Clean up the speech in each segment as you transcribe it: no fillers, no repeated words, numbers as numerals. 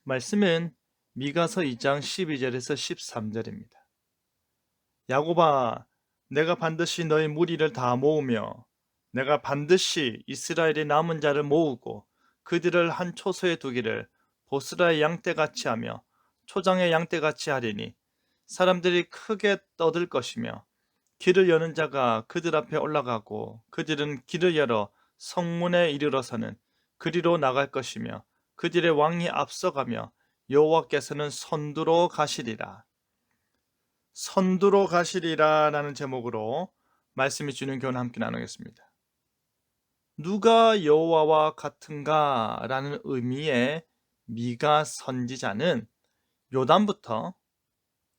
말씀은 미가서 2장 12절에서 13절입니다. 야곱아, 내가 반드시 너희 무리를 다 모으며 내가 반드시 이스라엘의 남은 자를 모으고 그들을 한 초소에 두기를 보스라의 양떼같이 하며 초장의 양떼같이 하리니 사람들이 크게 떠들 것이며 길을 여는 자가 그들 앞에 올라가고 그들은 길을 열어 성문에 이르러서는 그리로 나갈 것이며 그들의 왕이 앞서가며 여호와께서는 선두로 가시리라. 선두로 가시리라 라는 제목으로 말씀이 주는 교훈 함께 나누겠습니다. 누가 여호와와 같은가 라는 의미의 미가 선지자는 요단부터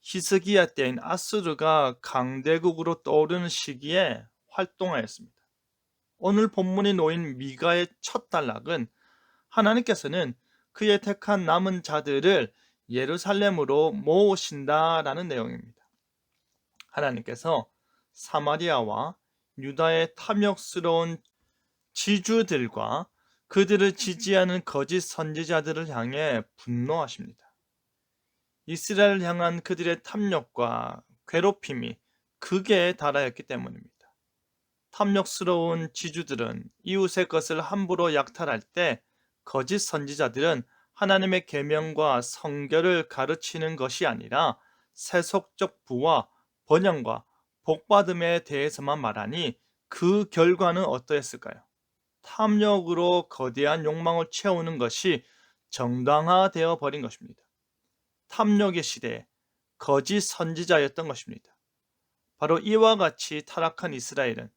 히스기야 때인 아수르가 강대국으로 떠오르는 시기에 활동하였습니다. 오늘 본문이 놓인 미가의 첫 단락은 하나님께서는 그의 택한 남은 자들을 예루살렘으로 모으신다라는 내용입니다. 하나님께서 사마리아와 유다의 탐욕스러운 지주들과 그들을 지지하는 거짓 선지자들을 향해 분노하십니다. 이스라엘을 향한 그들의 탐욕과 괴롭힘이 극에 달하였기 때문입니다. 탐욕스러운 지주들은 이웃의 것을 함부로 약탈할 때 거짓 선지자들은 하나님의 계명과 성결을 가르치는 것이 아니라 세속적 부와 번영과 복받음에 대해서만 말하니 그 결과는 어떠했을까요? 탐욕으로 거대한 욕망을 채우는 것이 정당화되어 버린 것입니다. 탐욕의 시대에 거짓 선지자였던 것입니다. 바로 이와 같이 타락한 이스라엘은,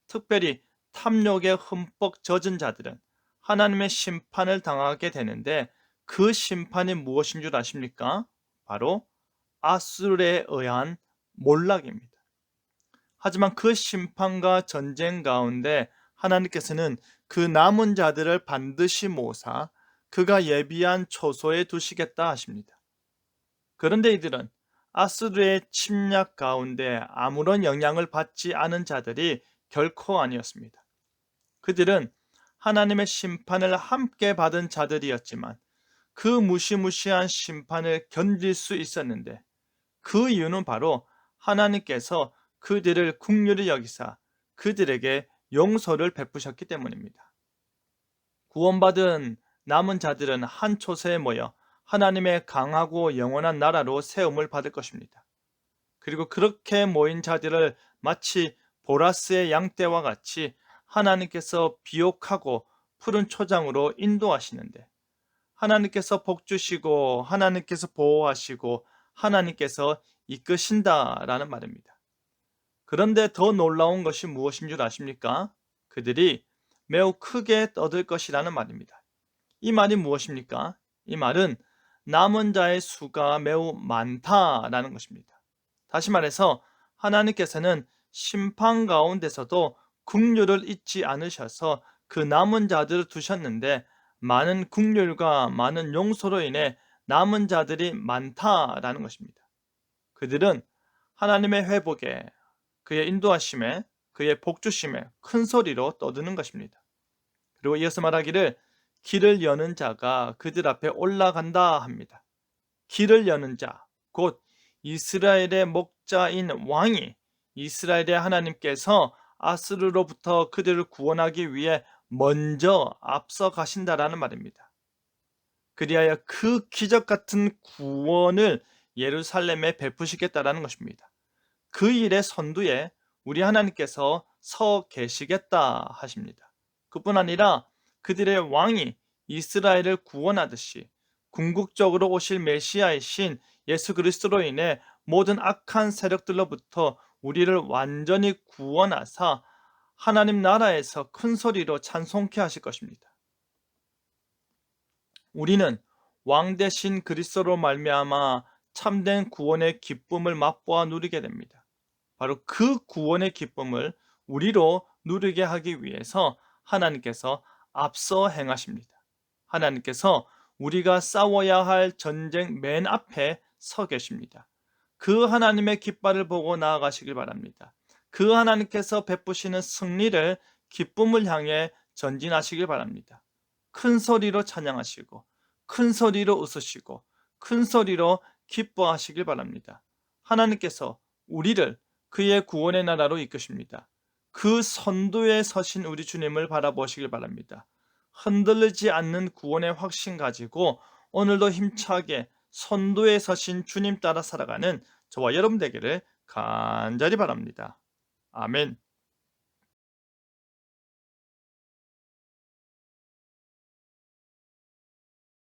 특별히 탐욕에 흠뻑 젖은 자들은 하나님의 심판을 당하게 되는데, 그 심판이 무엇인 줄 아십니까? 바로 아수르에 의한 몰락입니다. 하지만 그 심판과 전쟁 가운데 하나님께서는 그 남은 자들을 반드시 모사 그가 예비한 초소에 두시겠다 하십니다. 그런데 이들은 아수르의 침략 가운데 아무런 영향을 받지 않은 자들이 결코 아니었습니다. 그들은 하나님의 심판을 함께 받은 자들이었지만 그 무시무시한 심판을 견딜 수 있었는데, 그 이유는 바로 하나님께서 그들을 긍휼히 여기사 그들에게 용서를 베푸셨기 때문입니다. 구원받은 남은 자들은 한 초소에 모여 하나님의 강하고 영원한 나라로 세움을 받을 것입니다. 그리고 그렇게 모인 자들을 마치 보라스의 양떼와 같이 하나님께서 비옥하고 푸른 초장으로 인도하시는데, 하나님께서 복주시고 하나님께서 보호하시고 하나님께서 이끄신다라는 말입니다. 그런데 더 놀라운 것이 무엇인 줄 아십니까? 그들이 매우 크게 떠들 것이라는 말입니다. 이 말이 무엇입니까? 이 말은 남은 자의 수가 매우 많다라는 것입니다. 다시 말해서 하나님께서는 심판 가운데서도 긍휼을 잊지 않으셔서 그 남은 자들을 두셨는데, 많은 긍휼과 많은 용서로 인해 남은 자들이 많다라는 것입니다. 그들은 하나님의 회복에, 그의 인도하심에, 그의 복주심에 큰 소리로 떠드는 것입니다. 그리고 이어서 말하기를 길을 여는 자가 그들 앞에 올라간다 합니다. 길을 여는 자, 곧 이스라엘의 목자인 왕이, 이스라엘의 하나님께서 아스르로부터 그들을 구원하기 위해 먼저 앞서 가신다라는 말입니다. 그리하여 그 기적 같은 구원을 예루살렘에 베푸시겠다라는 것입니다. 그 일의 선두에 우리 하나님께서 서 계시겠다 하십니다. 그뿐 아니라 그들의 왕이 이스라엘을 구원하듯이 궁극적으로 오실 메시아이신 예수 그리스도로 인해 모든 악한 세력들로부터 우리를 완전히 구원하사 하나님 나라에서 큰 소리로 찬송케 하실 것입니다. 우리는 왕 대신 그리스도로 말미암아 참된 구원의 기쁨을 맛보아 누리게 됩니다. 바로 그 구원의 기쁨을 우리로 누리게 하기 위해서 하나님께서 앞서 행하십니다. 하나님께서 우리가 싸워야 할 전쟁 맨 앞에 서 계십니다. 그 하나님의 깃발을 보고 나아가시길 바랍니다. 그 하나님께서 베푸시는 승리를, 기쁨을 향해 전진하시길 바랍니다. 큰 소리로 찬양하시고 큰 소리로 웃으시고 큰 소리로 기뻐하시길 바랍니다. 하나님께서 우리를 그의 구원의 나라로 이끄십니다. 그 선두에 서신 우리 주님을 바라보시길 바랍니다. 흔들리지 않는 구원의 확신 가지고 오늘도 힘차게 선두에 서신 주님 따라 살아가는 저와 여러분 되기를 간절히 바랍니다. 아멘.